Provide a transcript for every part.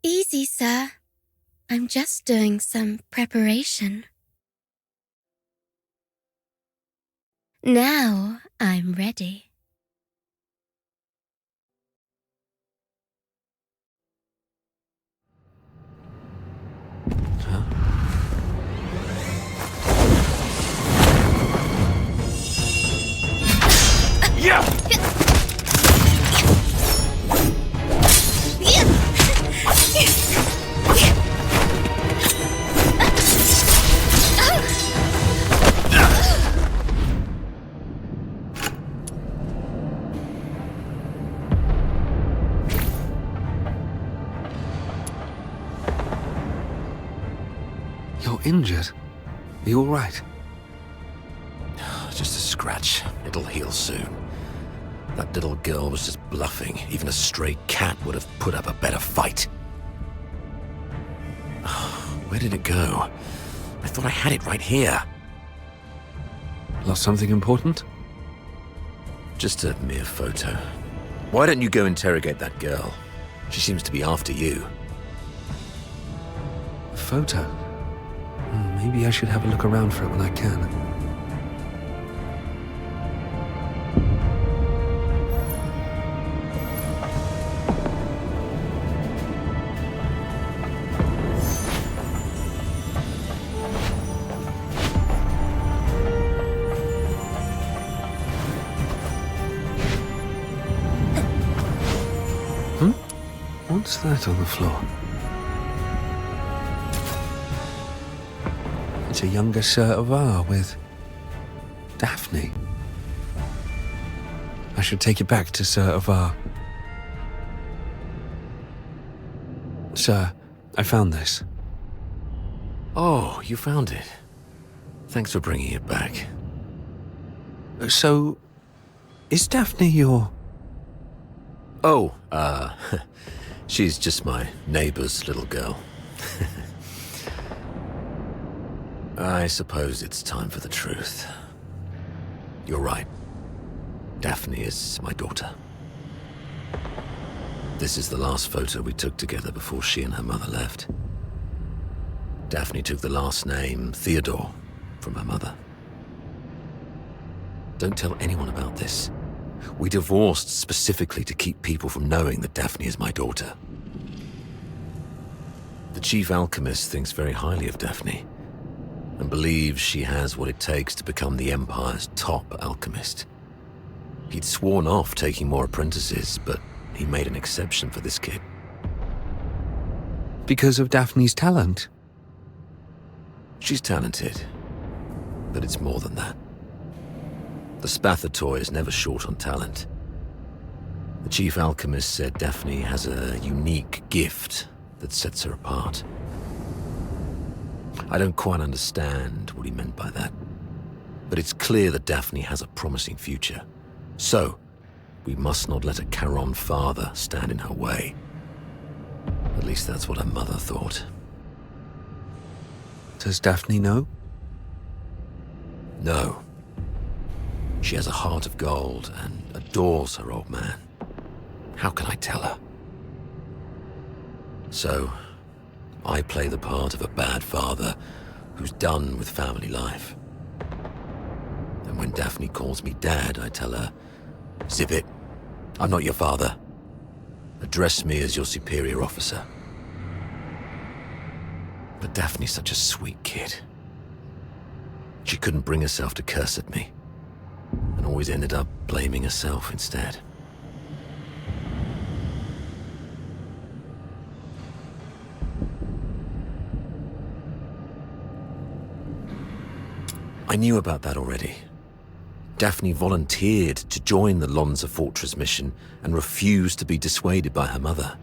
Easy, sir. I'm just doing some preparation. Now I'm ready. Huh? Yeah! You're injured. Are you all right? Just a scratch. It'll heal soon. That little girl was just bluffing. Even a stray cat would have put up a better fight. Where did it go? I thought I had it right here. Lost something important? Just a mere photo. Why don't you go interrogate that girl? She seems to be after you. A photo? Maybe I should have a look around for it when I can. What's that on the floor? It's a younger Sir Avar with Daphne. I should take it back to Sir Avar. Sir, I found this. Oh, you found it. Thanks for bringing it back. So, is Daphne your... Oh, she's just my neighbor's little girl. I suppose it's time for the truth. You're right. Daphne is my daughter. This is the last photo we took together before she and her mother left. Daphne took the last name, Theodore, from her mother. Don't tell anyone about this. We divorced specifically to keep people from knowing that Daphne is my daughter. The chief alchemist thinks very highly of Daphne and believes she has what it takes to become the Empire's top alchemist. He'd sworn off taking more apprentices, but he made an exception for this kid. Because of Daphne's talent? She's talented, but it's more than that. The Spather toy is never short on talent. The chief alchemist said Daphne has a unique gift that sets her apart. I don't quite understand what he meant by that, but it's clear that Daphne has a promising future. So, we must not let a Charon father stand in her way. At least that's what her mother thought. Does Daphne know? No. She has a heart of gold and adores her old man. How can I tell her? So, I play the part of a bad father who's done with family life. And when Daphne calls me Dad, I tell her, "Zip it. I'm not your father. Address me as your superior officer." But Daphne's such a sweet kid. She couldn't bring herself to curse at me, and always ended up blaming herself instead. I knew about that already. Daphne volunteered to join the Lonza Fortress mission and refused to be dissuaded by her mother.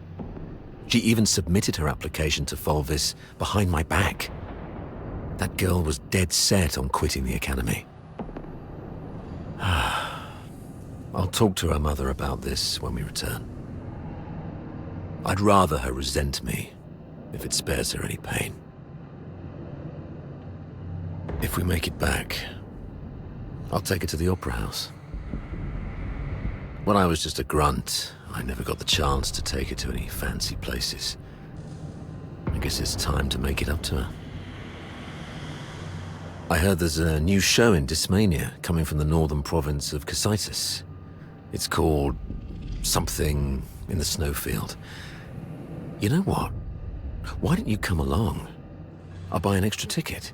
She even submitted her application to Fulvis behind my back. That girl was dead set on quitting the academy. I'll talk to her mother about this when we return. I'd rather her resent me if it spares her any pain. If we make it back, I'll take her to the Opera House. When I was just a grunt, I never got the chance to take her to any fancy places. guess it's time to make it up to her. I heard there's a new show in Dysmania coming from the northern province of Casaitis. It's called something in the snowfield. You know what? Why don't you come along? I'll buy an extra ticket.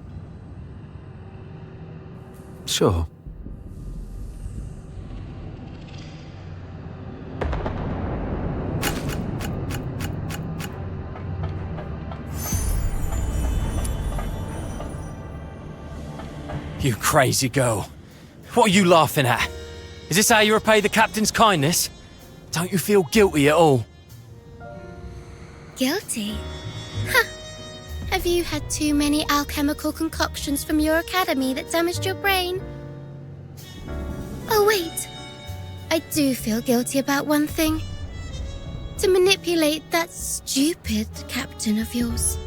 Sure. You crazy girl. What are you laughing at? Is this how you repay the captain's kindness? Don't you feel guilty at all? Guilty? Huh. Have you had too many alchemical concoctions from your academy that damaged your brain? Oh wait, I do feel guilty about one thing. To manipulate that stupid captain of yours.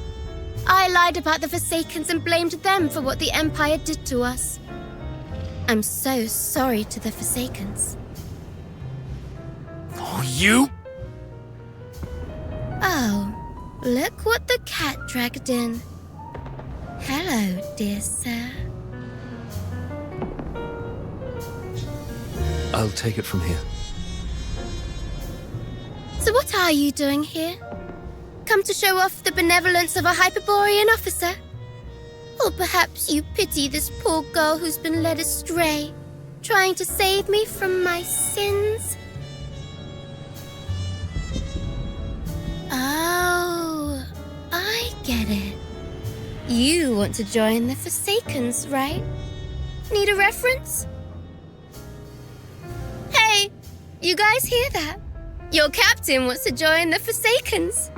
I lied about the Forsakens and blamed them for what the Empire did to us. I'm so sorry to the Forsakens. Oh, you? Oh, look what the cat dragged in. Hello, dear sir. I'll take it from here. So what are you doing here? Come to show off the benevolence of a Hyperborean officer? Or perhaps you pity this poor girl who's been led astray, trying to save me from my sins? Oh, I get it. You want to join the Forsakens, right? Need a reference? Hey, you guys hear that? Your captain wants to join the Forsakens.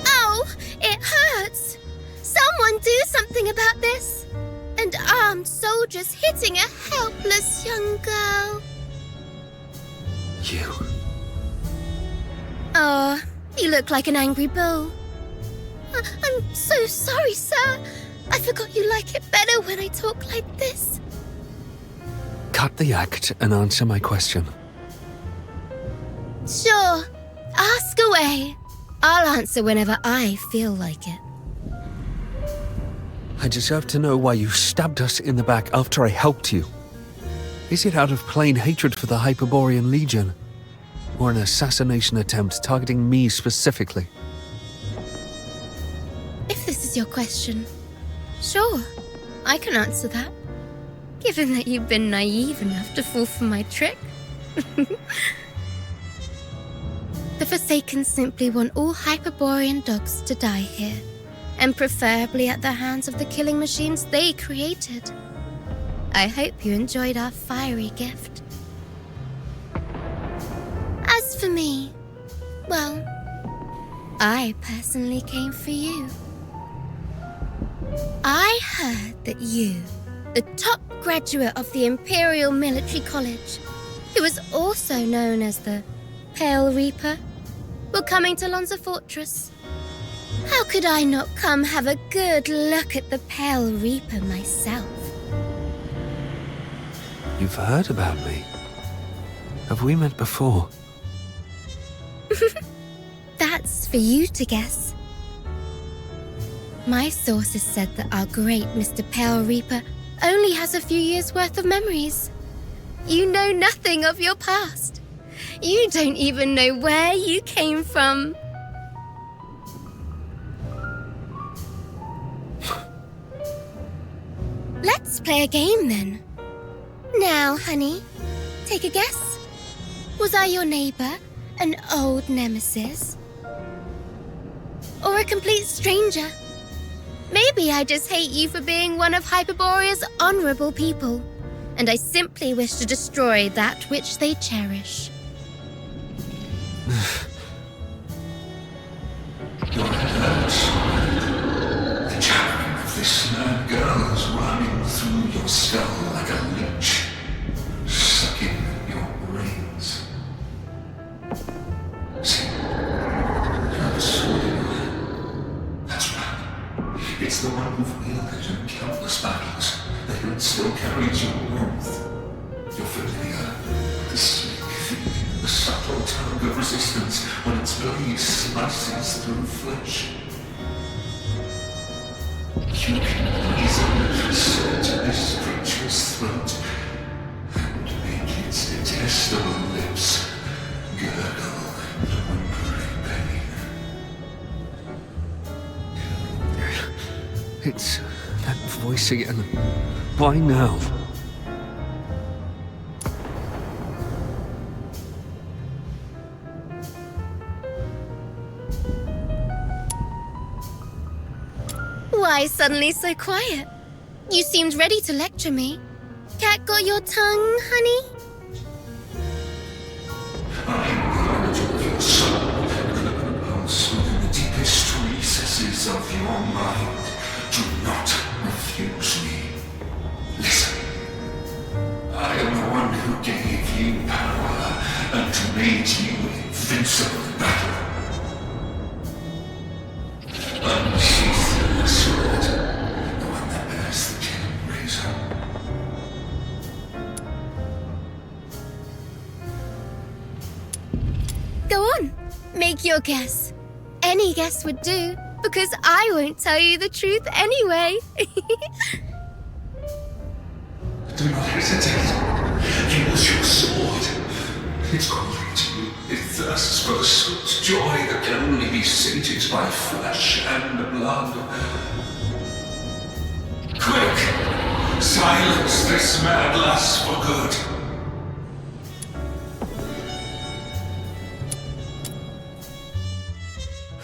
Oh, it hurts. Someone do something about this. And armed soldiers hitting a helpless young girl. You. Oh, you look like an angry bull. I'm so sorry, sir. I forgot you like it better when I talk like this. Cut the act and answer my question. Sure, ask away. I'll answer whenever I feel like it. I deserve to know why you stabbed us in the back after I helped you. Is it out of plain hatred for the Hyperborean Legion? Or an assassination attempt targeting me specifically? If this is your question, sure, I can answer that. Given that you've been naive enough to fall for my trick. The Forsaken simply want all Hyperborean dogs to die here, and preferably at the hands of the killing machines they created. I hope you enjoyed our fiery gift. As for me, well, I personally came for you. I heard that you, the top graduate of the Imperial Military College, who was also known as the Pale Reaper, were coming to Lonza Fortress. How could I not come have a good look at the Pale Reaper myself? You've heard about me. Have we met before? That's for you to guess. My sources said that our great Mr. Pale Reaper only has a few years' worth of memories. You know nothing of your past. You don't even know where you came from. Let's play a game then. Now, honey, take a guess. Was I your neighbor, an old nemesis? Or a complete stranger? Maybe I just hate you for being one of Hyperborea's honorable people, and I simply wish to destroy that which they cherish. Your hurts. The chattering of this mad girl is running through your skull like a leech, sucking your brains. See, carries your warmth. You're familiar with the sleek feeling, the subtle tug of resistance when its blade slices through flesh. You can easily slit this creature's throat and make its detestable lips gurgle in whimpering pain. It's that voice again. Why now? Why suddenly so quiet? You seemed ready to lecture me. Cat got your tongue, honey? I am part of your soul, also in the deepest recesses of your mind. Do not refuse me. Listen. I am the one who gave you power and made you invincible in battle. Unsheath the sword, the one that bears the killing razor. Go on, make your guess. Any guess would do, because I won't tell you the truth anyway. Do not hesitate. Use your sword. It's calling to you. It thirsts for the sweet joy that can only be sated by flesh and blood. Quick! Silence this mad lust for good.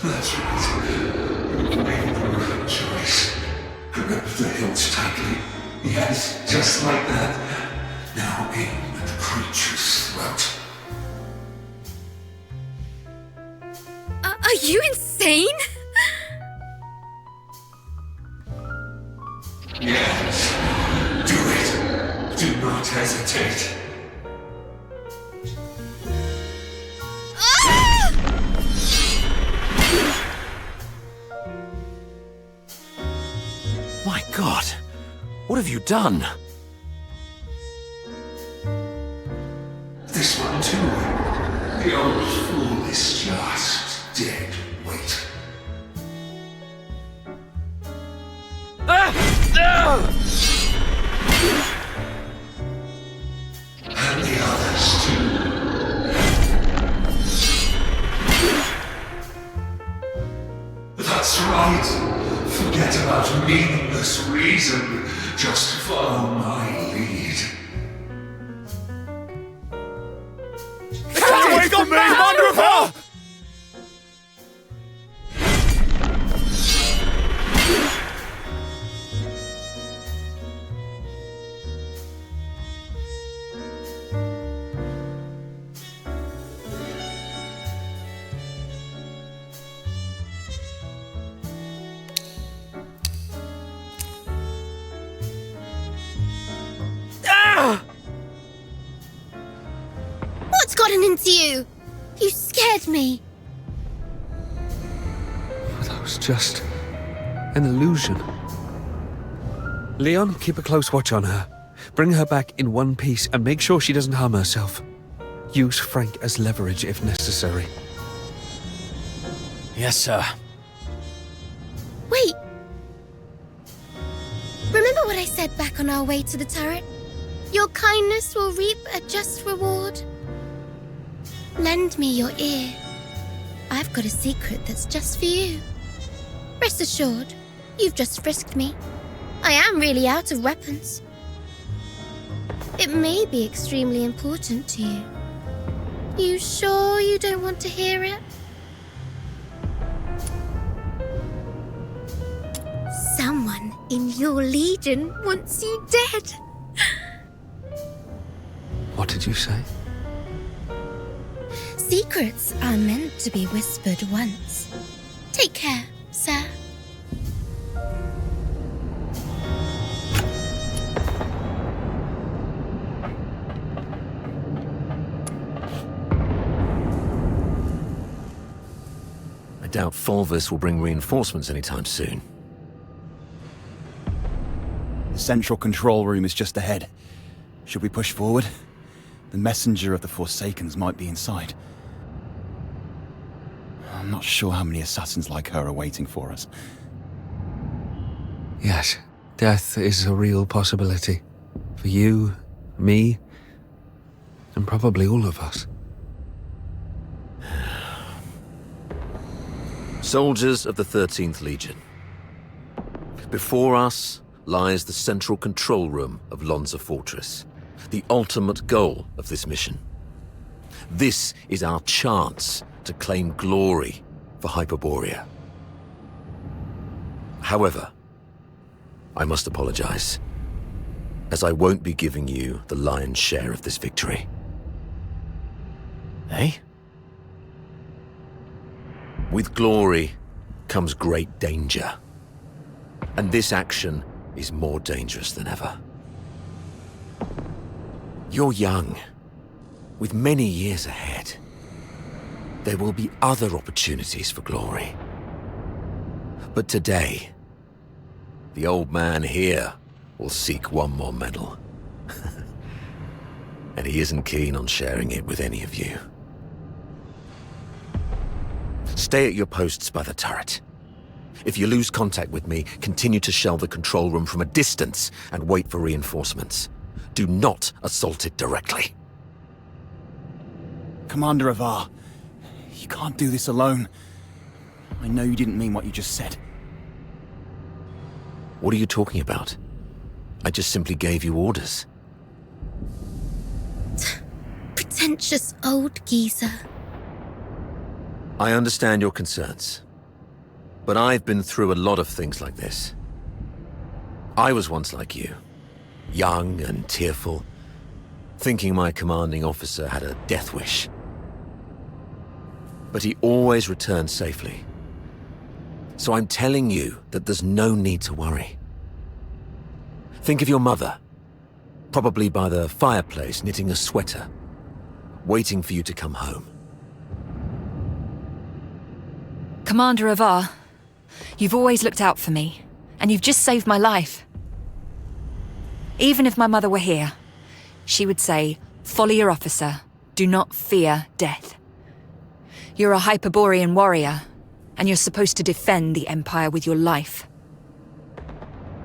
That's right. You made the right choice. Grip the hilt tightly. Yes, just like that. Now aim at the creature's throat. Are you insane? Yes. Do it. Do not hesitate. My God, what have you done? This one too. The old fool is just dead weight. And the others too. That's right. Forget about meaningless reason. Just follow my lead. Get away from me, mother of hell! What's gotten into you? You scared me. That was just an illusion. Leon, keep a close watch on her. Bring her back in one piece and make sure she doesn't harm herself. Use Frank as leverage if necessary. Yes, sir. Wait. Remember what I said back on our way to the turret? Your kindness will reap a just reward. Lend me your ear. I've got a secret that's just for you. Rest assured, you've just frisked me. I am really out of weapons. It may be extremely important to you. You sure you don't want to hear it? Someone in your legion wants you dead. What did you say? Secrets are meant to be whispered once. Take care, sir. I doubt Fulvis will bring reinforcements anytime soon. central control room is just ahead. Should we push forward? The messenger of the Forsakens might be inside. I'm not sure how many assassins like her are waiting for us. Yes, death is a real possibility. For you, me, and probably all of us. Soldiers of the 13th Legion. Before us lies the central control room of Lonza Fortress, the ultimate goal of this mission. This is our chance to claim glory for Hyperborea. However, I must apologize, as I won't be giving you the lion's share of this victory. Eh? With glory comes great danger. And this action is more dangerous than ever. You're young, with many years ahead. There will be other opportunities for glory. But today, the old man here will seek one more medal. And he isn't keen on sharing it with any of you. Stay at your posts by the turret. If you lose contact with me, continue to shell the control room from a distance and wait for reinforcements. Do not assault it directly. Commander Avar, you can't do this alone. I know you didn't mean what you just said. What are you talking about? I just simply gave you orders. Pretentious old geezer. I understand your concerns, but I've been through a lot of things like this. I was once like you, young and tearful, thinking my commanding officer had a death wish. But he always returned safely. So I'm telling you that there's no need to worry. Think of your mother, probably by the fireplace knitting a sweater, waiting for you to come home. Commander Avar, you've always looked out for me, and you've just saved my life. Even if my mother were here, she would say, "Follow your officer, do not fear death." You're a Hyperborean warrior, and you're supposed to defend the Empire with your life.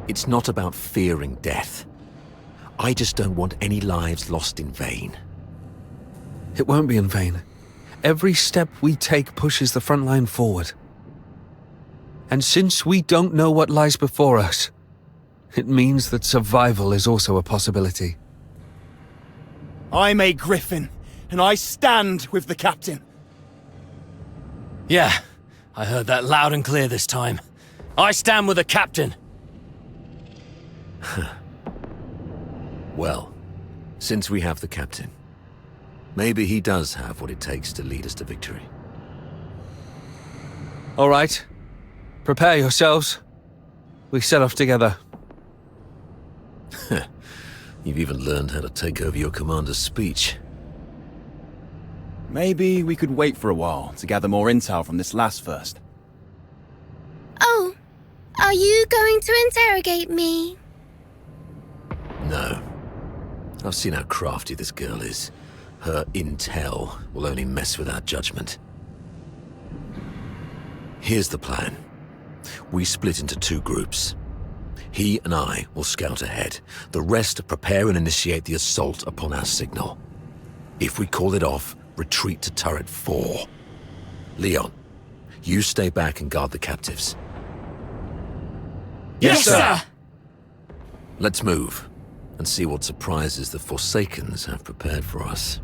It's not about fearing death. I just don't want any lives lost in vain. It won't be in vain. Every step we take pushes the front line forward. And since we don't know what lies before us, it means that survival is also a possibility. I'm a Griffin, and I stand with the captain. Yeah, I heard that loud and clear this time. I stand with the captain. Well, since we have the captain, maybe he does have what it takes to lead us to victory. All right. Prepare yourselves. We set off together. You've even learned how to take over your commander's speech. Maybe we could wait for a while to gather more intel from this last first. Oh, are you going to interrogate me? No. I've seen how crafty this girl is. Her intel will only mess with our judgment. Here's the plan. We split into two groups. He and I will scout ahead. The rest prepare and initiate the assault upon our signal. If we call it off, retreat to turret 4. Leon, you stay back and guard the captives. Yes, sir! Let's move and see what surprises the Forsakens have prepared for us.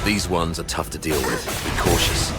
These ones are tough to deal with. Be cautious.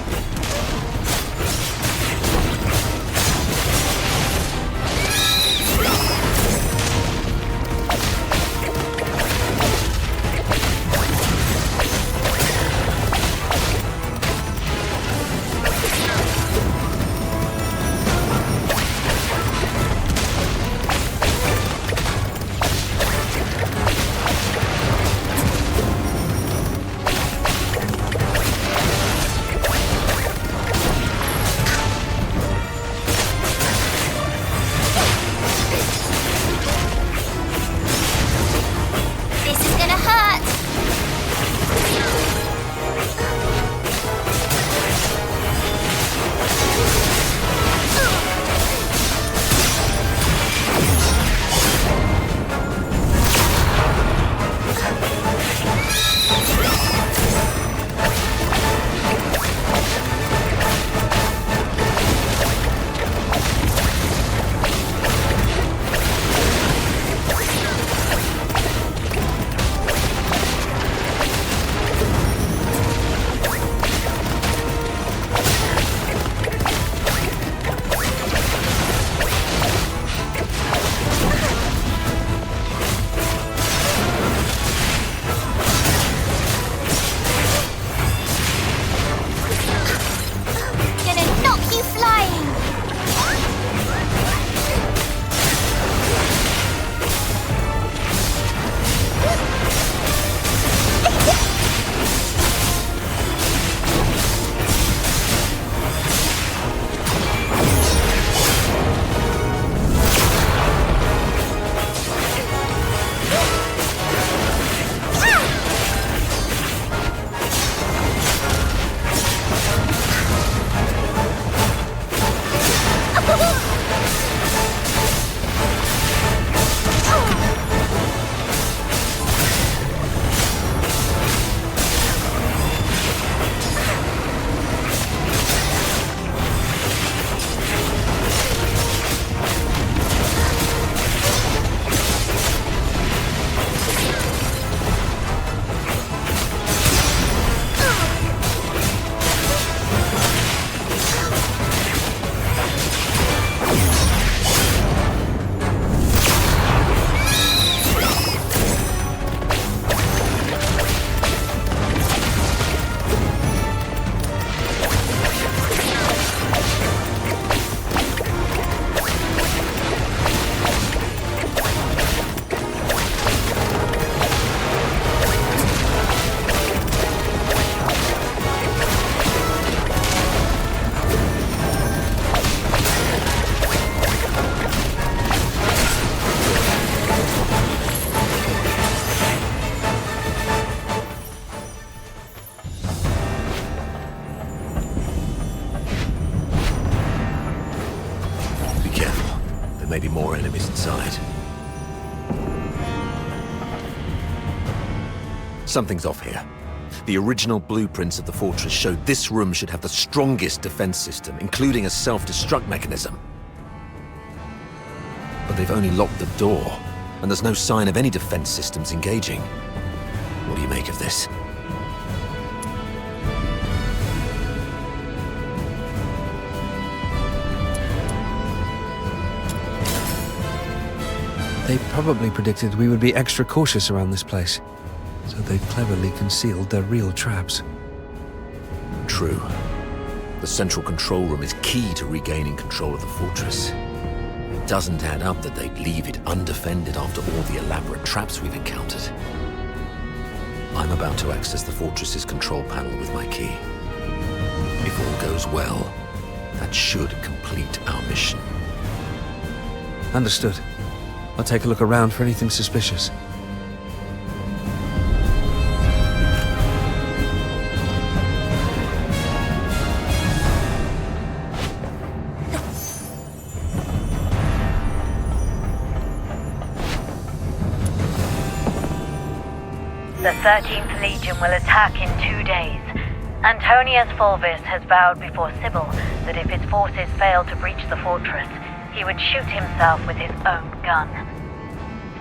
may be more enemies inside. Something's off here. The original blueprints of the fortress showed this room should have the strongest defense system, including a self-destruct mechanism. But they've only locked the door, and there's no sign of any defense systems engaging. What do you make of this? They probably predicted we would be extra cautious around this place, so they've cleverly concealed their real traps. True. The central control room is key to regaining control of the fortress. It doesn't add up that they'd leave it undefended after all the elaborate traps we've encountered. I'm about to access the fortress's control panel with my key. If all goes well, that should complete our mission. Understood. I'll take a look around for anything suspicious. The 13th Legion will attack in 2 days. Antonius Fulvis has vowed before Sybil that if his forces fail to breach the fortress, he would shoot himself with his own gun.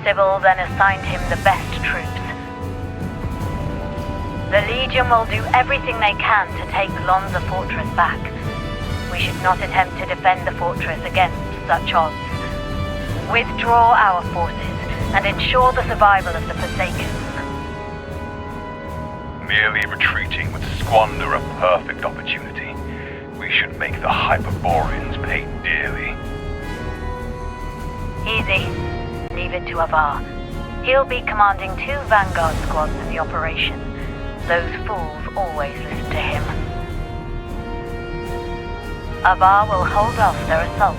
Sybil then assigned him the best troops. The Legion will do everything they can to take Lonza Fortress back. We should not attempt to defend the fortress against such odds. Withdraw our forces and ensure the survival of the Forsaken. Merely retreating would squander a perfect opportunity. We should make the Hyperboreans pay dearly. Easy. Leave it to Avar. He'll be commanding 2 Vanguard squads in the operation. Those fools always listen to him. Avar will hold off their assault.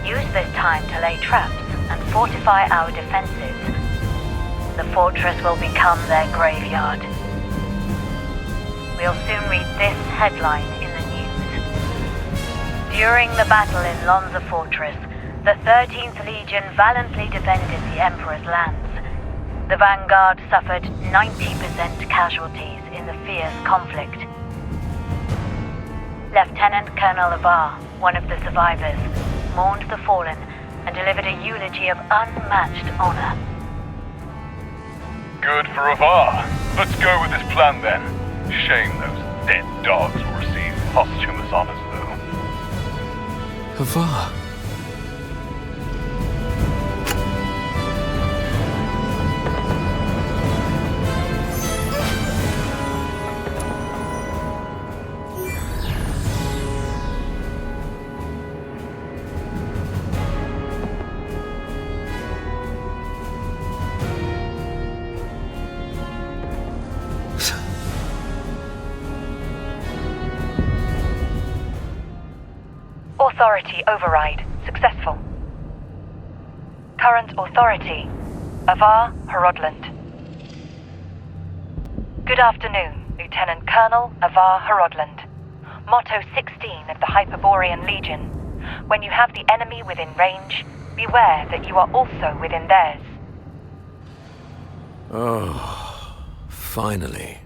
Use this time to lay traps and fortify our defenses. The fortress will become their graveyard. We'll soon read this headline in the news. During the battle in Lonza Fortress, the 13th Legion valiantly defended the Emperor's lands. The Vanguard suffered 90% casualties in the fierce conflict. Lieutenant Colonel Avar, one of the survivors, mourned the fallen and delivered a eulogy of unmatched honor. Good for Avar. Let's go with this plan then. Shame those dead dogs will receive posthumous honors, though. Avar. Authority override successful. Current authority, Avar Horodland. Good afternoon, Lieutenant Colonel Avar Horodland. Motto 16 of the Hyperborean Legion. When you have the enemy within range, beware that you are also within theirs. Oh, finally.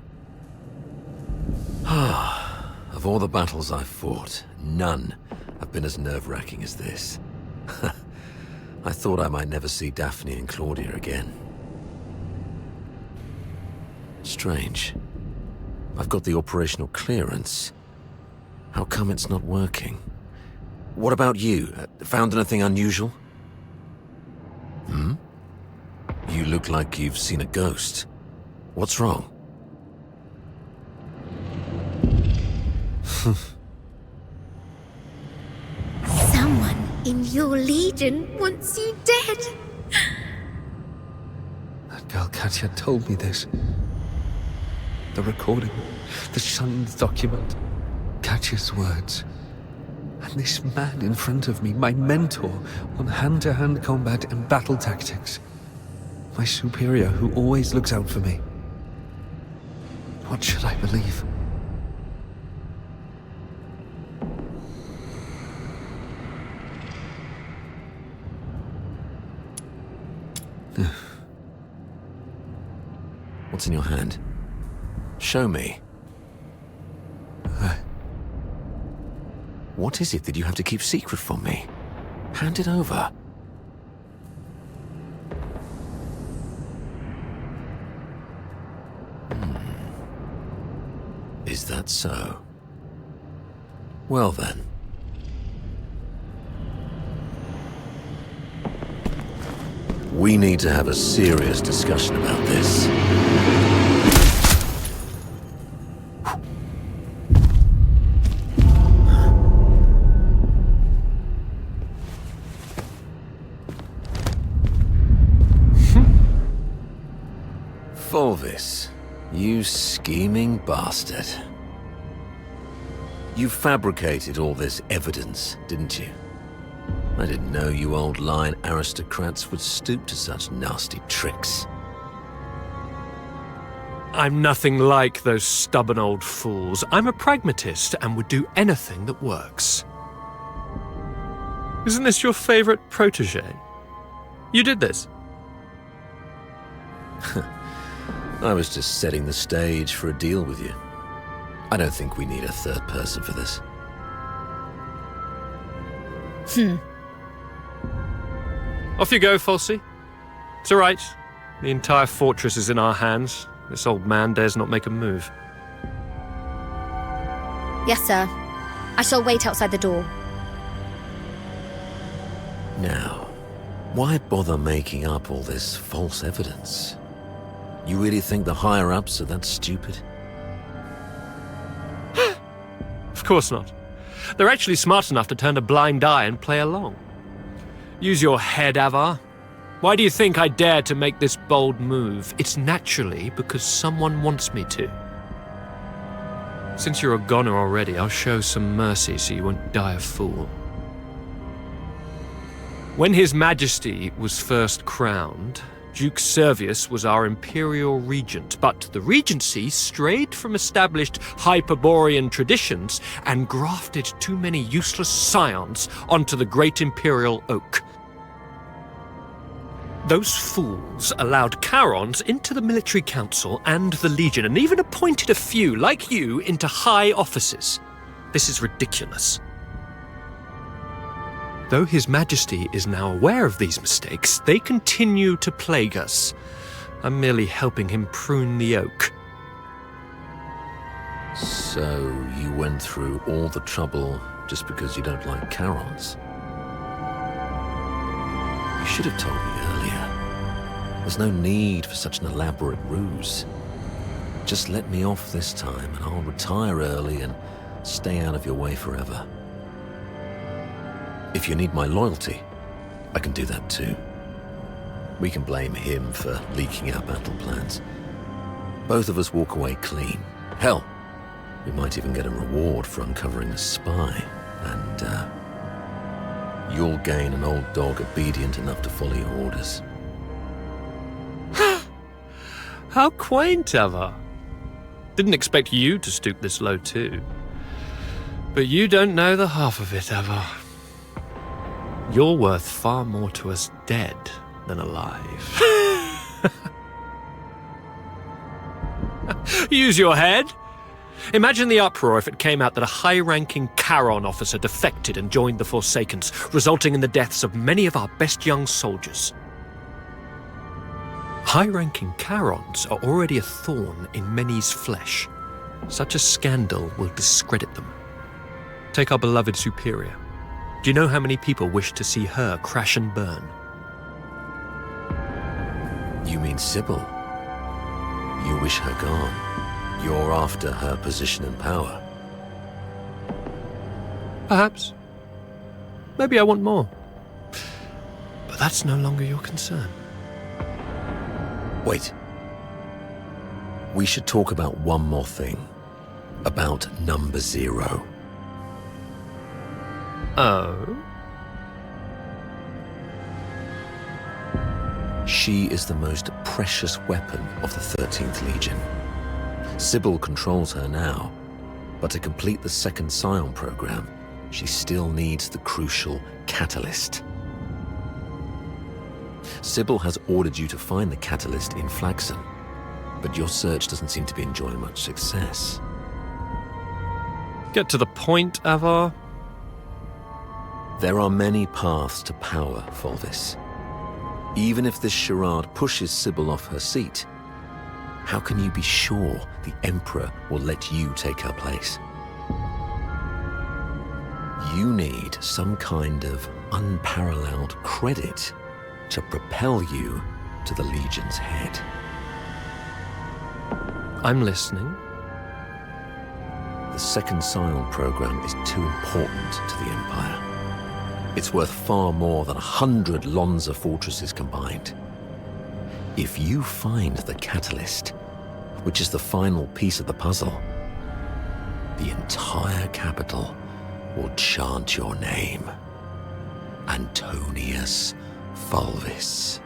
Of all the battles I've fought, none have been as nerve-wracking as this. I thought I might never see Daphne and Claudia again. Strange. I've got the operational clearance. How come it's not working? What about you? Found anything unusual? You look like you've seen a ghost. What's wrong? Someone in your legion wants you dead. That girl Katya told me this. The recording, the signed document, Katya's words. And this man in front of me, my mentor on hand-to-hand combat and battle tactics. My superior who always looks out for me. What should I believe? What's in your hand? Show me. What is it that you have to keep secret from me? Hand it over. Is that so? Well then. We need to have a serious discussion about this. Fulvis, you scheming bastard. You fabricated all this evidence, didn't you? I didn't know you old lying aristocrats would stoop to such nasty tricks. I'm nothing like those stubborn old fools. I'm a pragmatist and would do anything that works. Isn't this your favorite protege? You did this. I was just setting the stage for a deal with you. I don't think we need a third person for this. Off you go, Falsey. It's all right. The entire fortress is in our hands. This old man dares not make a move. Yes, sir. I shall wait outside the door. Now, why bother making up all this false evidence? You really think the higher-ups are that stupid? Of course not. They're actually smart enough to turn a blind eye and play along. Use your head, Avar. Why do you think I dare to make this bold move? It's naturally because someone wants me to. Since you're a goner already, I'll show some mercy so you won't die a fool. When His Majesty was first crowned, Duke Servius was our imperial regent, but the regency strayed from established Hyperborean traditions and grafted too many useless scions onto the great imperial oak. Those fools allowed Charons into the military council and the Legion, and even appointed a few, like you, into high offices. This is ridiculous. Though His Majesty is now aware of these mistakes, they continue to plague us. I'm merely helping him prune the oak. So, you went through all the trouble just because you don't like Charons? You should have told me earlier. There's no need for such an elaborate ruse. Just let me off this time and I'll retire early and stay out of your way forever. If you need my loyalty, I can do that too. We can blame him for leaking our battle plans. Both of us walk away clean. Hell, we might even get a reward for uncovering a spy. And, you'll gain an old dog obedient enough to follow your orders. How quaint, Avar. Didn't expect you to stoop this low too. But you don't know the half of it, Avar. You're worth far more to us dead than alive. Use your head. Imagine the uproar if it came out that a high-ranking Charon officer defected and joined the Forsakens, resulting in the deaths of many of our best young soldiers. High-ranking Charons are already a thorn in many's flesh. Such a scandal will discredit them. Take our beloved Superior. Do you know how many people wish to see her crash and burn? You mean Sybil? You wish her gone. You're after her position and power. Perhaps. Maybe I want more. But that's no longer your concern. Wait. We should talk about one more thing. About number 0. Oh? She is the most precious weapon of the 13th Legion. Sybil controls her now, but to complete the second Scion program, she still needs the crucial catalyst. Sybil has ordered you to find the catalyst in Flaxen, but your search doesn't seem to be enjoying much success. Get to the point, Avar. There are many paths to power, Fulvis. Even if this charade pushes Sybil off her seat, how can you be sure the Emperor will let you take her place? You need some kind of unparalleled credit to propel you to the Legion's head. I'm listening. The second Scion program is too important to the Empire. It's worth far more than 100 Lonza fortresses combined. If you find the catalyst, which is the final piece of the puzzle, the entire capital will chant your name. Antonius Fulvis.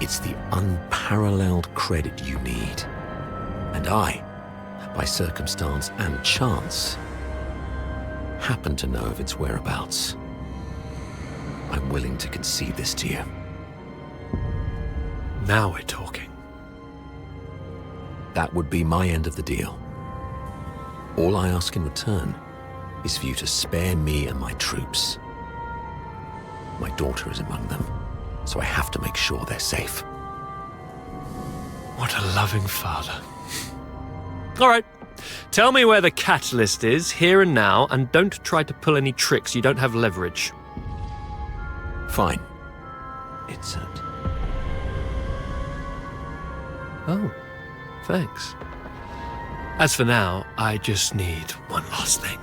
It's the unparalleled credit you need. And I, by circumstance and chance, happen to know of its whereabouts. I'm willing to concede this to you. Now we're talking. That would be my end of the deal. All I ask in return is for you to spare me and my troops. My daughter is among them, so I have to make sure they're safe. What a loving father. All right. Tell me where the catalyst is, here and now, and don't try to pull any tricks. You don't have leverage. Fine. It's at... Oh, thanks. As for now, I just need one last thing.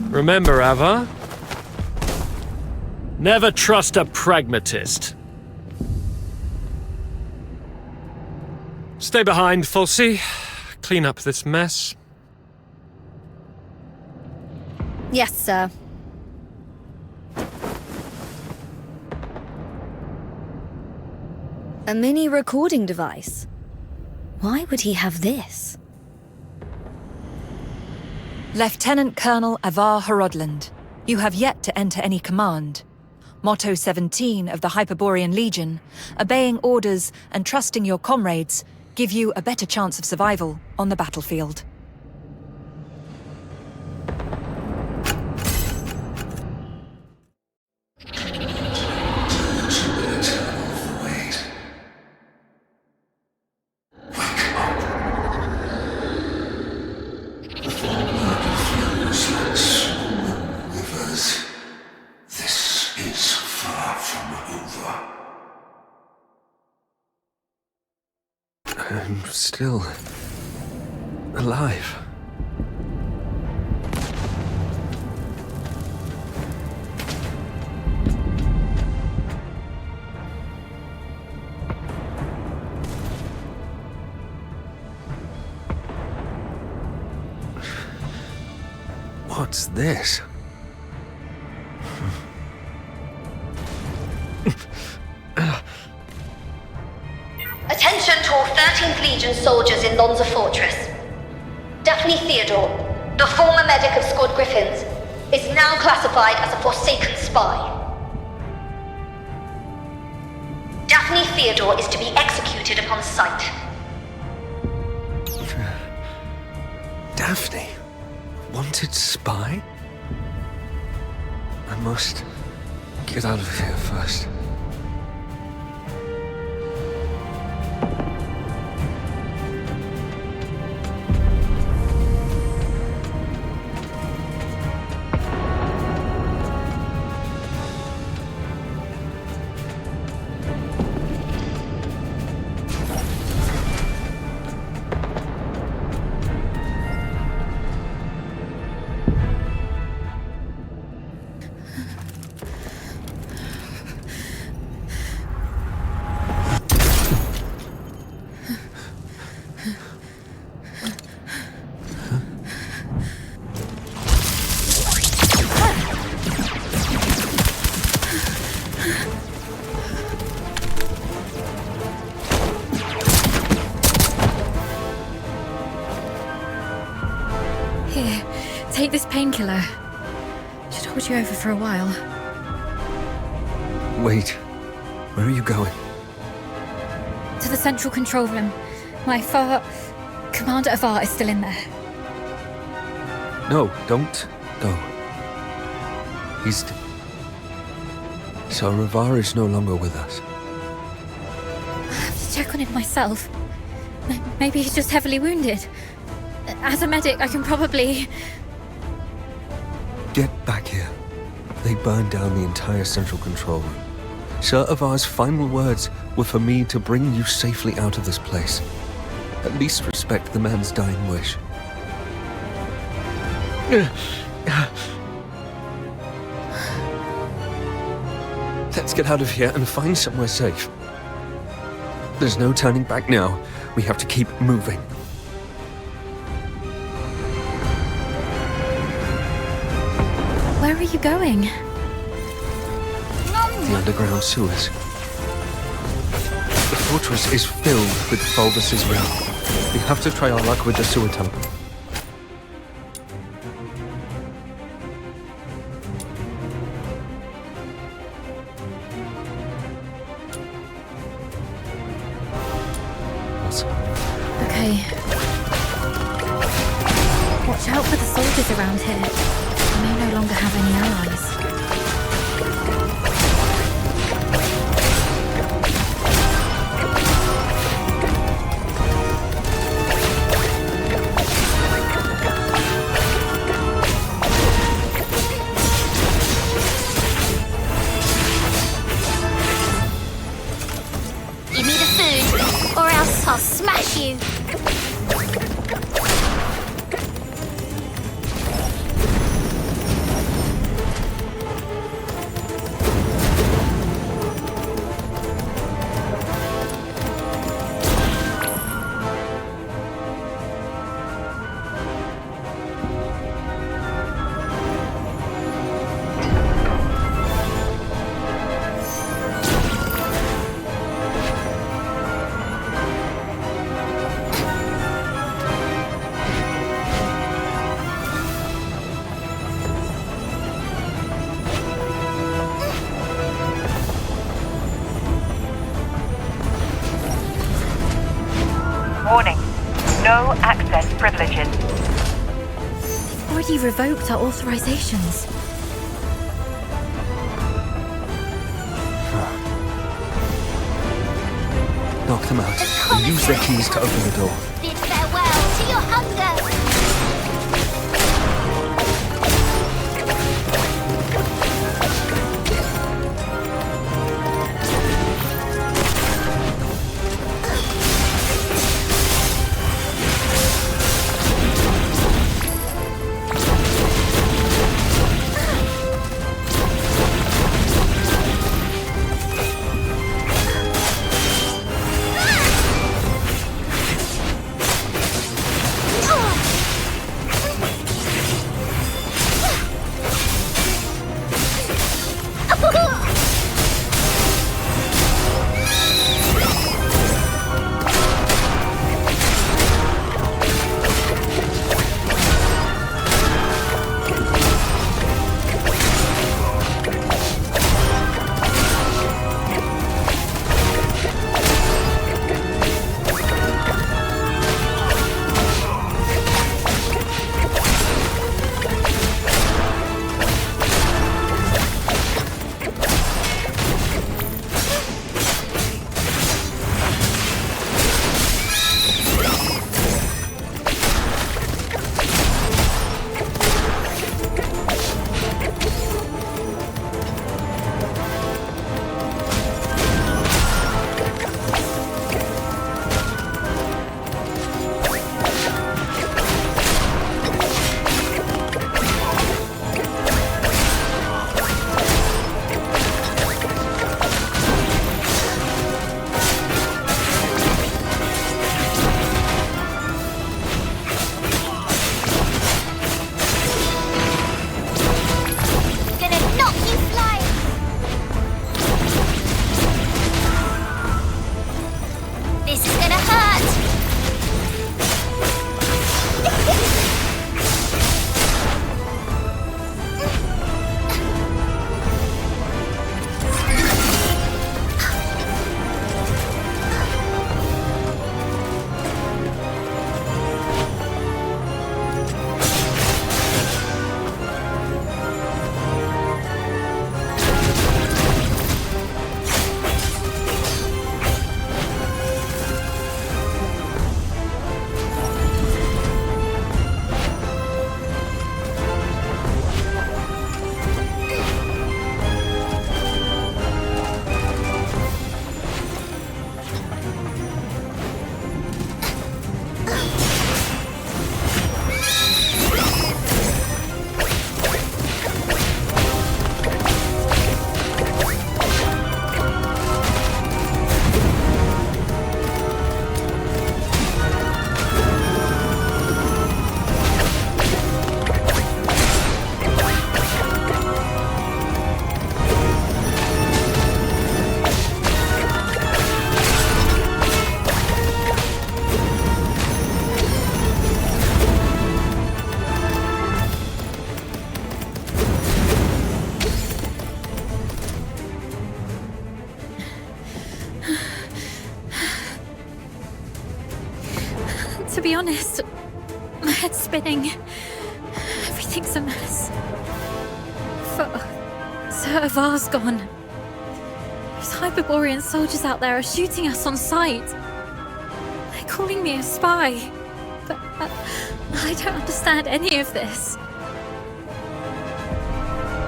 Remember, Avar, never trust a pragmatist. Stay behind, Fulci. Clean up this mess. Yes, sir. A mini recording device. Why would he have this? Lieutenant Colonel Avar Horodland, you have yet to enter any command. Motto 17 of the Hyperborean Legion, obeying orders and trusting your comrades, give you a better chance of survival on the battlefield. I'm still alive. What's this? Attention to all 13th Legion soldiers in Lonza Fortress. Daphne Theodore, the former medic of Squad Griffins, is now classified as a Forsaken spy. Daphne Theodore is to be executed upon sight. Daphne? Wanted spy? I must get out of here first. take this painkiller. Should hold you over for a while. Wait. Where are you going? To the central control room. Commander Avar is still in there. No, don't go. So Avar is no longer with us. I have to check on him myself. Maybe he's just heavily wounded. As a medic, I can probably... Get back here. They burned down the entire central control room. Sir Avar's final words were for me to bring you safely out of this place. At least respect the man's dying wish. Let's get out of here and find somewhere safe. There's no turning back now. We have to keep moving. Where are you going? The underground sewers. The fortress is filled with Fulvis's realm. We have to try our luck with the sewer tunnel. Okay. Watch out for the soldiers around here. We may no longer have any allies. Give me the food, or else I'll smash you. Warning. No access privileges. They've already revoked our authorizations. Knock them out and use their keys to open the door. Bid farewell to your hunger. To be honest, my head's spinning. Everything's a mess. Sir Avar's gone. Those Hyperborean soldiers out there are shooting us on sight. They're calling me a spy. But I don't understand any of this.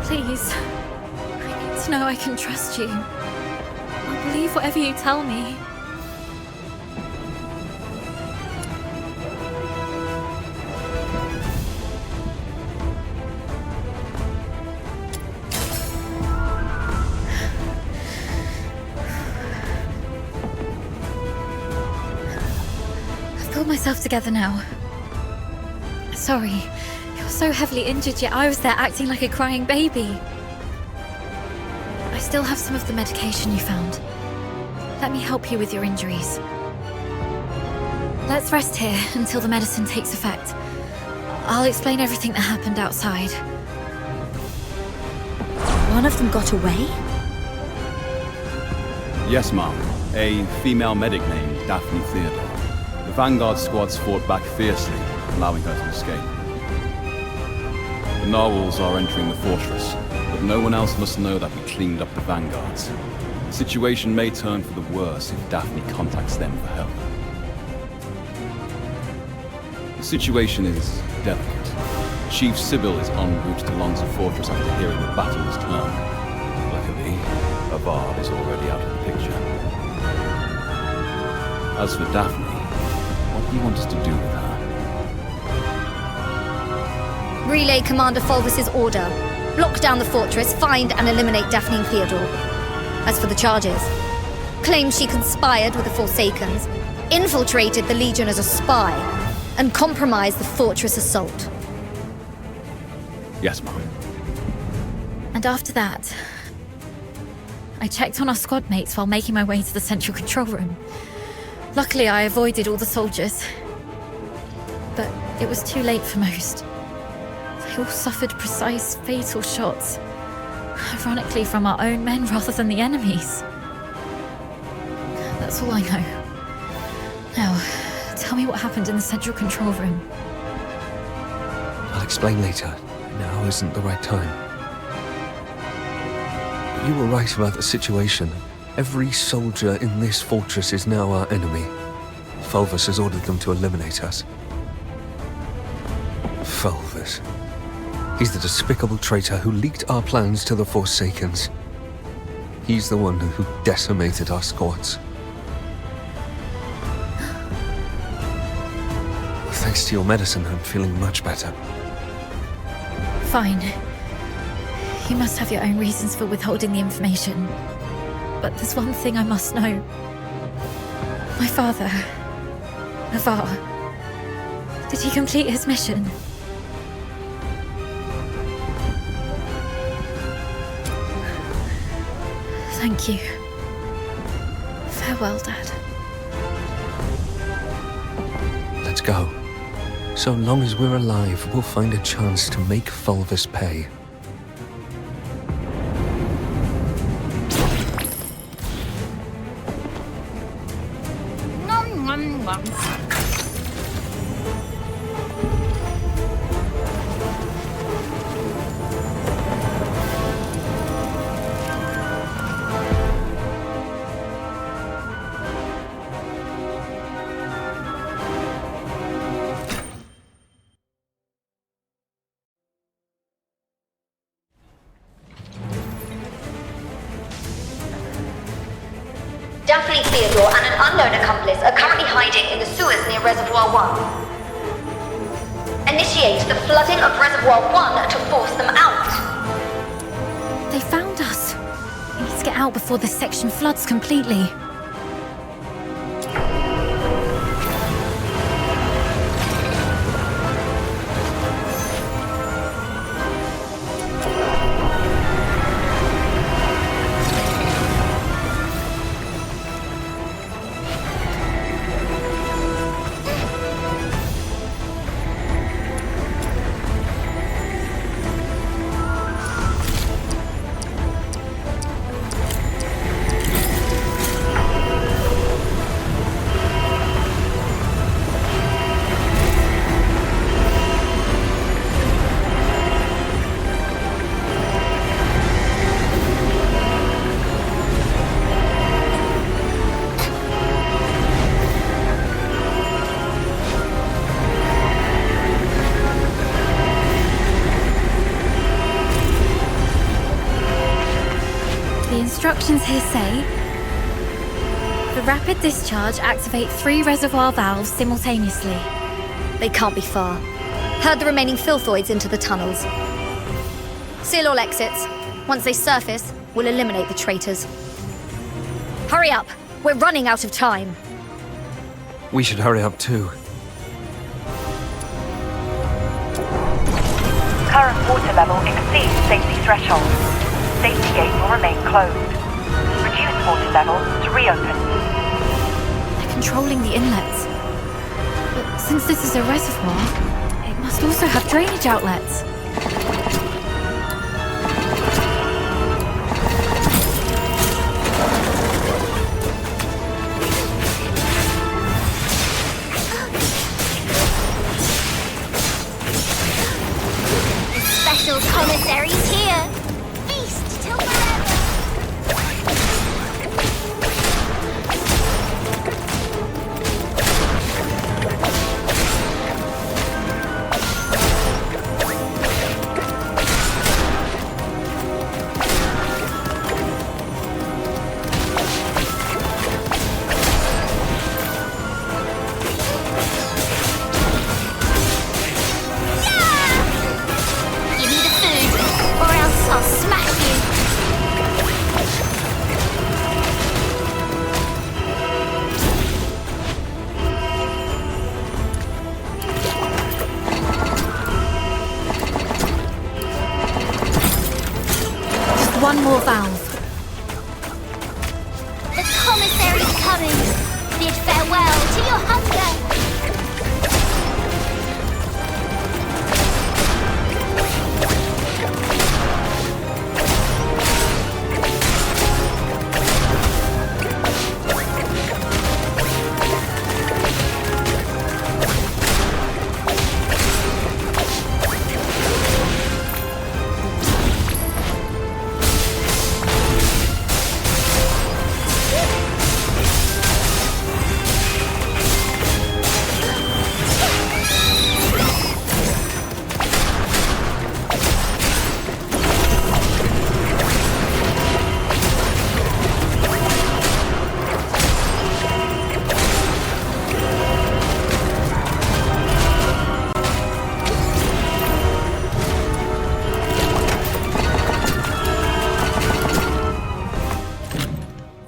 Please, I need to know I can trust you. I'll believe whatever you tell me. Myself together now. Sorry, you're so heavily injured, yet I was there acting like a crying baby. I still have some of the medication you found. Let me help you with your injuries. Let's rest here until the medicine takes effect. I'll explain everything that happened outside. One of them got away? Yes, ma'am. A female medic named Daphne Theodore. The Vanguard squads fought back fiercely, allowing her to escape. The Narwhals are entering the fortress, but no one else must know that we cleaned up the Vanguards. The situation may turn for the worse if Daphne contacts them for help. The situation is delicate. Chief Sybil is en route to Lonza Fortress after hearing the battle is turned. Luckily, Avar is already out of the picture. As for Daphne, what do you want us to do with her? Relay Commander Fulvis's order. Lock down the fortress, find and eliminate Daphne and Theodore. As for the charges, claim she conspired with the Forsakens, infiltrated the Legion as a spy, and compromised the fortress assault. Yes, ma'am. And after that, I checked on our squad mates while making my way to the central control room. Luckily, I avoided all the soldiers. But it was too late for most. They all suffered precise, fatal shots. Ironically, from our own men rather than the enemies. That's all I know. Now, tell me what happened in the central control room. I'll explain later. Now isn't the right time. You were right about the situation. Every soldier in this fortress is now our enemy. Fulvis has ordered them to eliminate us. Fulvis. He's the despicable traitor who leaked our plans to the Forsakens. He's the one who decimated our squads. Thanks to your medicine, I'm feeling much better. Fine. You must have your own reasons for withholding the information. But there's one thing I must know. My father, Avar, did he complete his mission? Thank you. Farewell, Dad. Let's go. So long as we're alive, we'll find a chance to make Fulvis pay. Daphne Theodore and an unknown accomplice are currently hiding in the sewers near Reservoir 1. Initiate the flooding of Reservoir 1 to force them out. They found us. We need to get out before this section floods completely. instructions here say, for rapid discharge, activate 3 reservoir valves simultaneously. They can't be far. Herd the remaining filthoids into the tunnels. Seal all exits. Once they surface, we'll eliminate the traitors. Hurry up! We're running out of time. We should hurry up too. Current water level exceeds safety threshold. Safety gate will remain closed. Reduce water level to reopen. They're controlling the inlets. But since this is a reservoir, it must also have drainage outlets. Special commissaries here. Feast till forever. One more valve. The commissary's coming. Bid farewell to your hunger.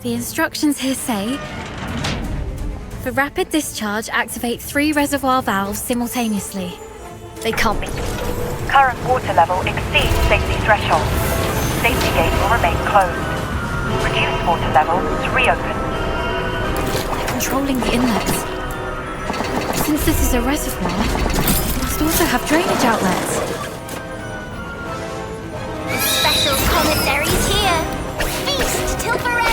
The instructions here say, for rapid discharge, activate 3 reservoir valves simultaneously. They can't be. Current water level exceeds safety threshold. Safety gate will remain closed. Reduce water level to reopen. Controlling the inlets. Since this is a reservoir, it must also have drainage outlets. The special commissaries here. Feast till forever.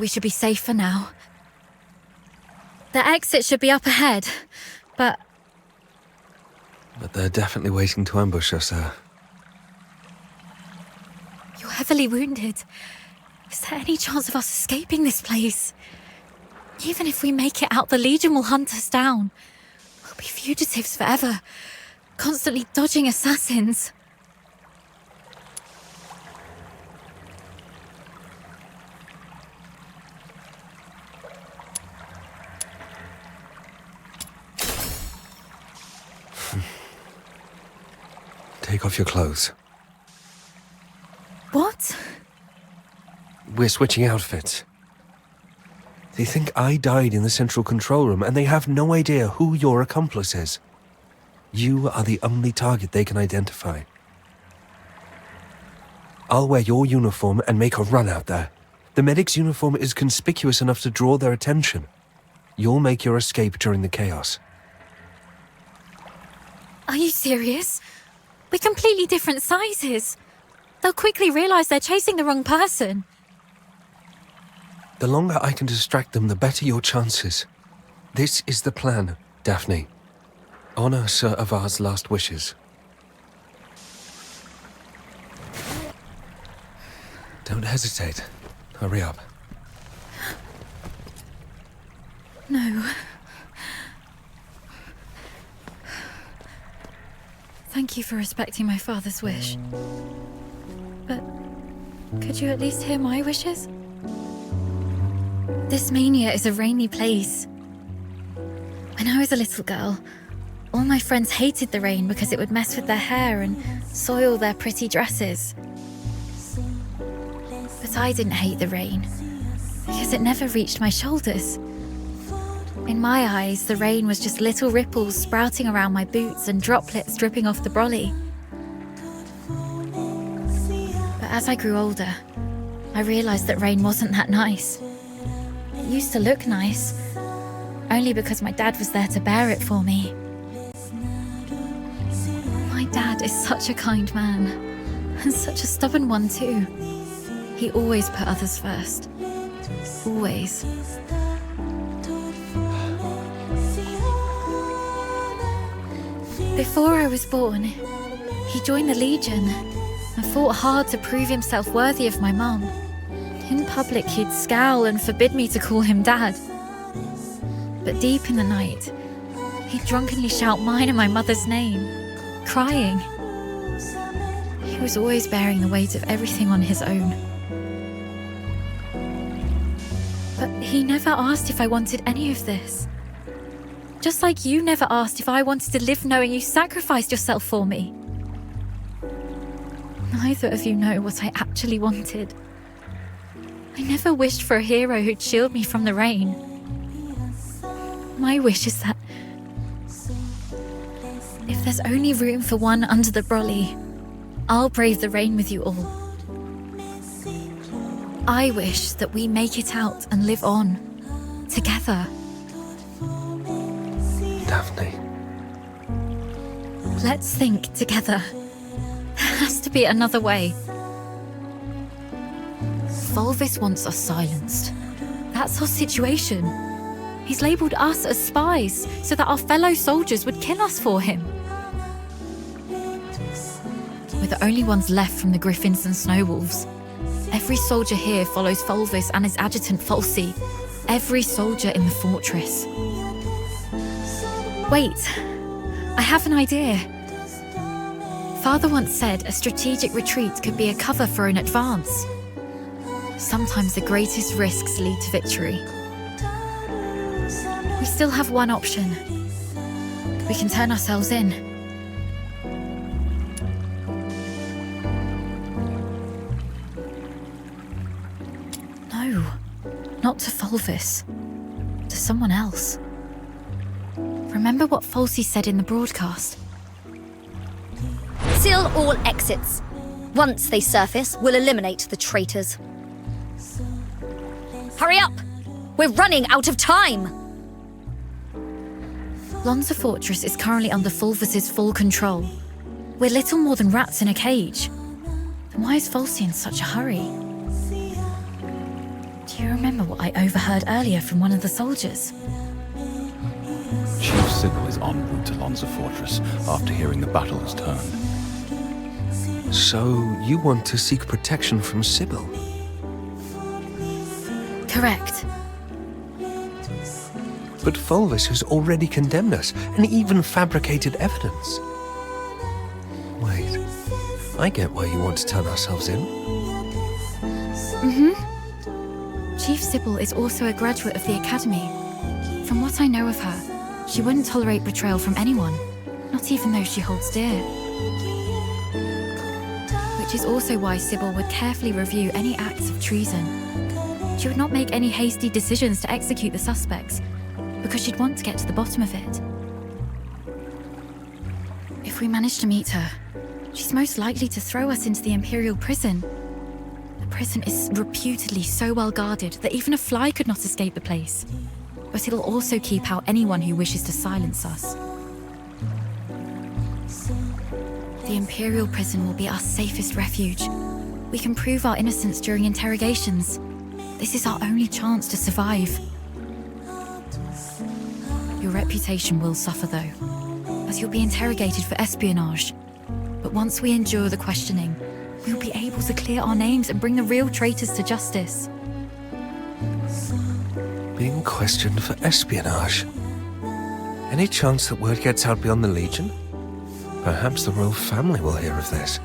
we should be safe for now. The exit should be up ahead, but they're definitely waiting to ambush us, You're heavily wounded. Is there any chance of us escaping this place? Even if we make it out, the Legion will hunt us down. We'll be fugitives forever, constantly dodging assassins. Take off your clothes. What? We're switching outfits. They think I died in the central control room, and they have no idea who your accomplice is. You are the only target they can identify. I'll wear your uniform and make a run out there. The medic's uniform is conspicuous enough to draw their attention. You'll make your escape during the chaos. Are you serious? We're completely different sizes. They'll quickly realize they're chasing the wrong person. The longer I can distract them, the better your chances. This is the plan, Daphne. Honor Sir Avar's last wishes. Don't hesitate. Hurry up. No. Thank you for respecting my father's wish. But could you at least hear my wishes? This mania is a rainy place. When I was a little girl, all my friends hated the rain because it would mess with their hair and soil their pretty dresses. But I didn't hate the rain because it never reached my shoulders. In my eyes, the rain was just little ripples sprouting around my boots and droplets dripping off the brolly. But as I grew older, I realised that rain wasn't that nice. It used to look nice, only because my dad was there to bear it for me. My dad is such a kind man, and such a stubborn one too. He always put others first. Always. Before I was born, he joined the Legion and fought hard to prove himself worthy of my mum. In public, he'd scowl and forbid me to call him Dad. But deep in the night, he'd drunkenly shout mine and my mother's name, crying. He was always bearing the weight of everything on his own. But he never asked if I wanted any of this. Just like you never asked if I wanted to live knowing you sacrificed yourself for me. Neither of you know what I actually wanted. I never wished for a hero who'd shield me from the rain. My wish is that if there's only room for one under the brolly, I'll brave the rain with you all. I wish that we make it out and live on, together. Daphne. Let's think together. There has to be another way. Fulvis wants us silenced. That's our situation. He's labelled us as spies so that our fellow soldiers would kill us for him. We're the only ones left from the Griffins and Snowwolves. Every soldier here follows Fulvis and his adjutant Fulci. Every soldier in the fortress. Wait, I have an idea. Father once said a strategic retreat could be a cover for an advance. Sometimes the greatest risks lead to victory. We still have one option. We can turn ourselves in. No, not to Fulvis. To someone else. Remember what Fulci said in the broadcast? Seal all exits. Once they surface, we'll eliminate the traitors. Hurry up! We're running out of time! Lonza Fortress is currently under Fulvis's full control. We're little more than rats in a cage. Then why is Fulci in such a hurry? Do Do you remember what I overheard earlier from one of the soldiers? Chief Sybil is en route to Lonza Fortress after hearing the battle has turned. So, you want to seek protection from Sybil? Correct. But Fulvis has already condemned us, and even fabricated evidence. Wait, I get why you want to turn ourselves in. Chief Sybil is also a graduate of the Academy. From what I know of her, she wouldn't tolerate betrayal from anyone, not even those she holds dear. Which is also why Sybil would carefully review any acts of treason. She would not make any hasty decisions to execute the suspects, because she'd want to get to the bottom of it. If we manage to meet her, she's most likely to throw us into the Imperial prison. The prison is reputedly so well guarded that even a fly could not escape the place. But it'll also keep out anyone who wishes to silence us. The Imperial prison will be our safest refuge. We can prove our innocence during interrogations. This is our only chance to survive. Your reputation will suffer, though, as you'll be interrogated for espionage. But once we endure the questioning, we'll be able to clear our names and bring the real traitors to justice. Being questioned for espionage. Any chance that word gets out beyond the Legion? Perhaps the royal family will hear of this.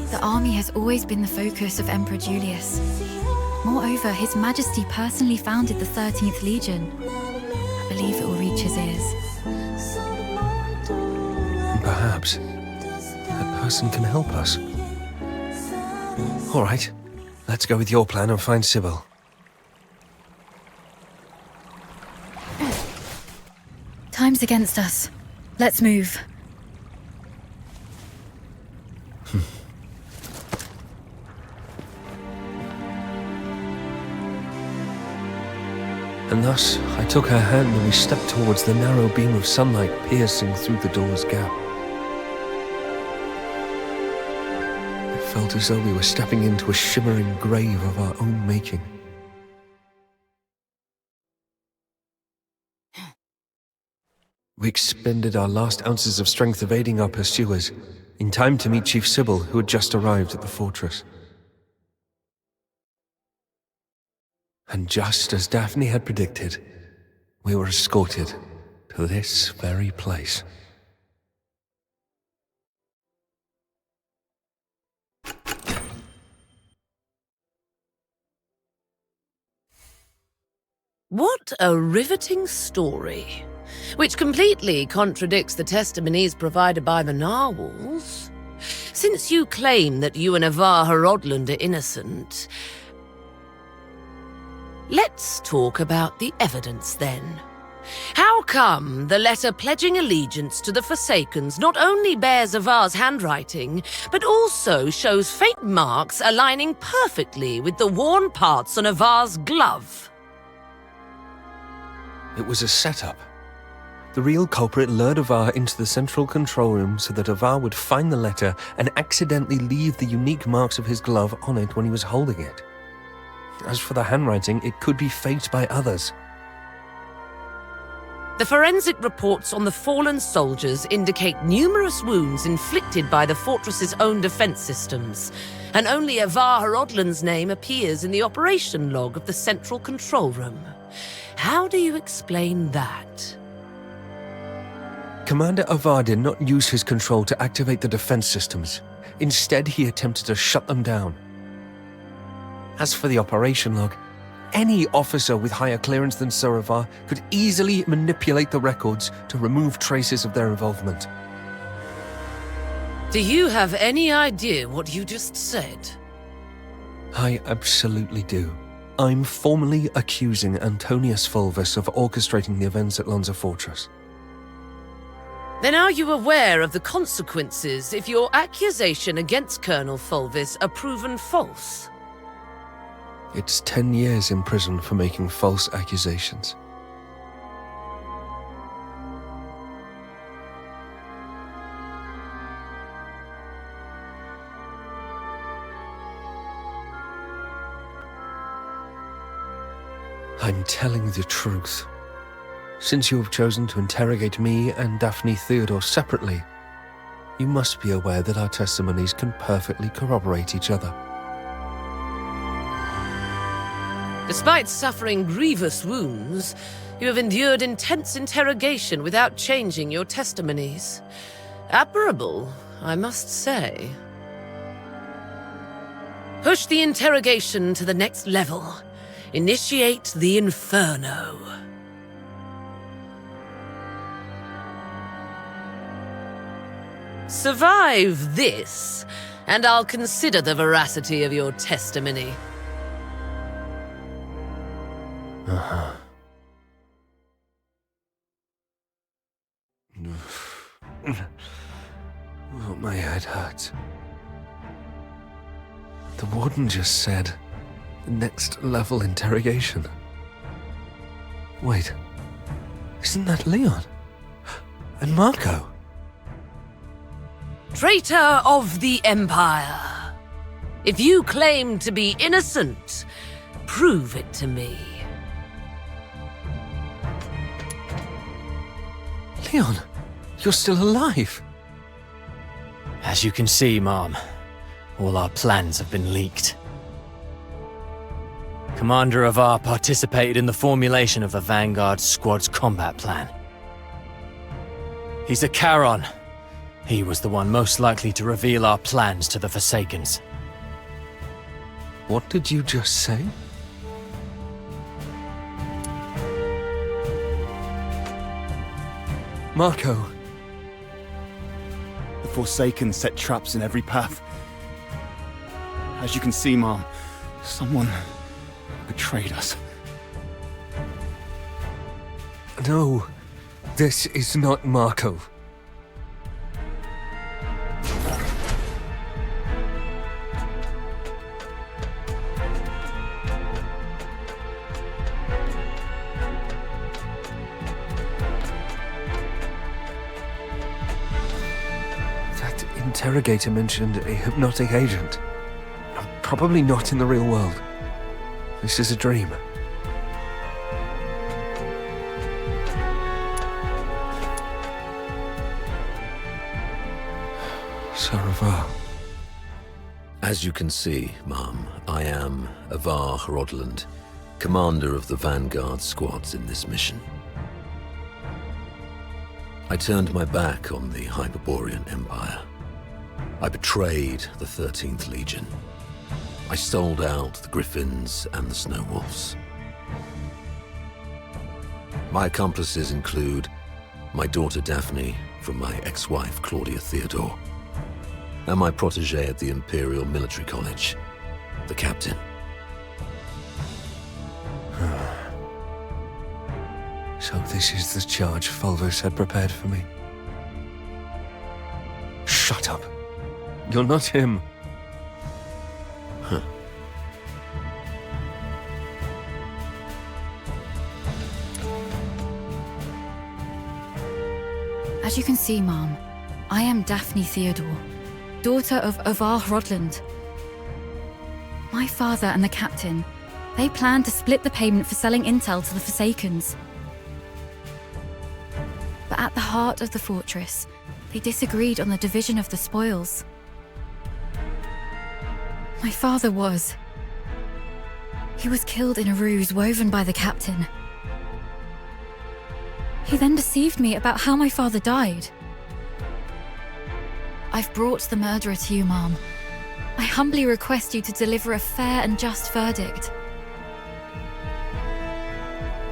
The army has always been the focus of Emperor Julius. Moreover, His Majesty personally founded the 13th Legion. I believe it will reach his ears. Perhaps that person can help us. All right, let's go with your plan and find Sybil. Time's against us. Let's move. And thus, I took her hand and we stepped towards the narrow beam of sunlight piercing through the door's gap. It felt as though we were stepping into a shimmering grave of our own making. We expended our last ounces of strength evading our pursuers, in time to meet Chief Sybil, who had just arrived at the fortress. And just as Daphne had predicted, we were escorted to this very place. What a riveting story, which completely contradicts the testimonies provided by the narwhals. Since you claim that you and Avar Horodland are innocent, let's talk about the evidence then. How come the letter pledging allegiance to the Forsakens not only bears Avar's handwriting, but also shows faint marks aligning perfectly with the worn parts on Avar's glove? It was a setup. The real culprit lured Avar into the central control room so that Avar would find the letter and accidentally leave the unique marks of his glove on it when he was holding it. As for the handwriting, it could be faked by others. The forensic reports on the fallen soldiers indicate numerous wounds inflicted by the fortress's own defense systems, and only Avar Horodland's name appears in the operation log of the central control room. How do you explain that? Commander Avar did not use his control to activate the defense systems. Instead, he attempted to shut them down. As for the operation log, any officer with higher clearance than Sir Avar could easily manipulate the records to remove traces of their involvement. Do you have any idea what you just said? I absolutely do. I'm formally accusing Antonius Fulvis of orchestrating the events at Lonza Fortress. Then are you aware of the consequences if your accusation against Colonel Fulvis are proven false? It's 10 years in prison for making false accusations. I'm telling the truth. Since you have chosen to interrogate me and Daphne Theodore separately, you must be aware that our testimonies can perfectly corroborate each other. Despite suffering grievous wounds, you have endured intense interrogation without changing your testimonies. Admirable, I must say. Push the interrogation to the next level. Initiate the Inferno. Survive this, and I'll consider the veracity of your testimony. Oh, my head hurts. The Warden just said, next level interrogation. Wait, isn't that Leon? And Marco? Traitor of the Empire. If you claim to be innocent, prove it to me. Leon, you're still alive. As you can see, Mom, all our plans have been leaked. Commander Avar participated in the formulation of the Vanguard Squad's combat plan. He's a Charon. He was the one most likely to reveal our plans to the Forsakens. What did you just say? Marco. The Forsaken set traps in every path. As you can see, Mom, someone betrayed us. No, this is not Marco. That interrogator mentioned a hypnotic agent. Probably not in the real world. This is a dream. So, Avar. As you can see, Mom, I am Avar Rodland, commander of the Vanguard squads in this mission. I turned my back on the Hyperborean Empire. I betrayed the 13th Legion. I sold out the Griffins and the Snow Wolves. My accomplices include my daughter Daphne from my ex-wife Claudia Theodore, and my protege at the Imperial Military College, the Captain. So this is the charge Fulvis had prepared for me. Shut up. You're not him. As you can see, Mom, I am Daphne Theodore, daughter of Avar Rodland. My father and the Captain, they planned to split the payment for selling intel to the Forsakens. But at the heart of the fortress, they disagreed on the division of the spoils. My father was. He was killed in a ruse woven by the Captain. He then deceived me about how my father died. I've brought the murderer to you, Mom. I humbly request you to deliver a fair and just verdict.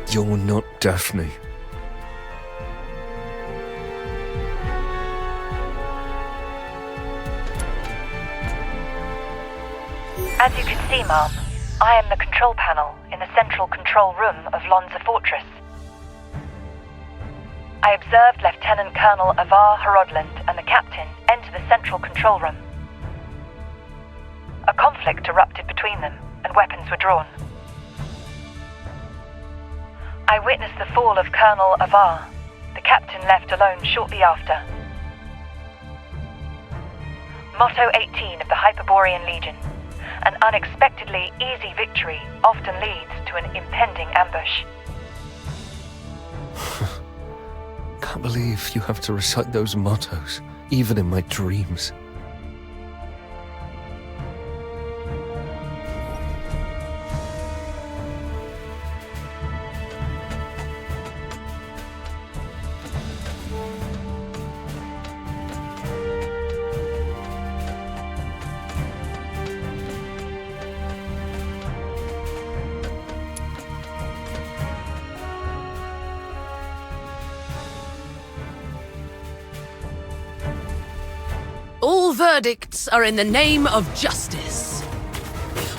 You're not Daphne. As you can see, Mom, I am the control panel in the central control room of Lonza Fortress. I observed Lieutenant Colonel Avar Rodland and the Captain enter the central control room. A conflict erupted between them, and weapons were drawn. I witnessed the fall of Colonel Avar. The Captain left alone shortly after. Motto 18 of the Hyperborean Legion. An unexpectedly easy victory often leads to an impending ambush. Can't believe you have to recite those mottos, even in my dreams. All verdicts are in the name of justice.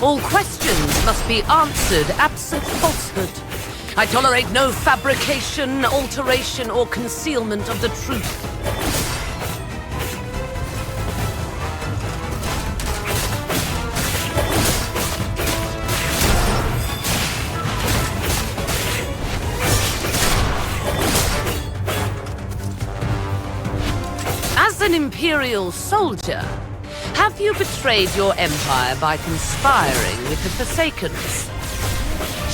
All questions must be answered absent falsehood. I tolerate no fabrication, alteration, or concealment of the truth. As an Imperial soldier, have you betrayed your empire by conspiring with the Forsakens?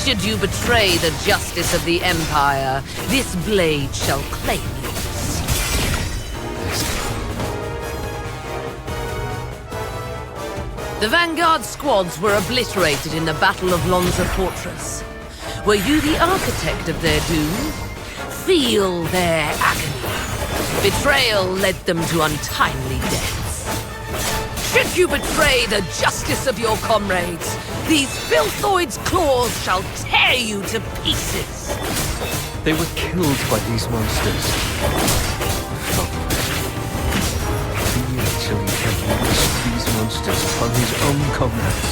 Should you betray the justice of the Empire, this blade shall claim yours. The Vanguard squads were obliterated in the Battle of Lonza Fortress. Were you the architect of their doom? Feel their agony. Betrayal led them to untimely deaths. Should you betray the justice of your comrades, these filthoids' claws shall tear you to pieces. They were killed by these monsters. He actually had unleashed these monsters upon his own comrades.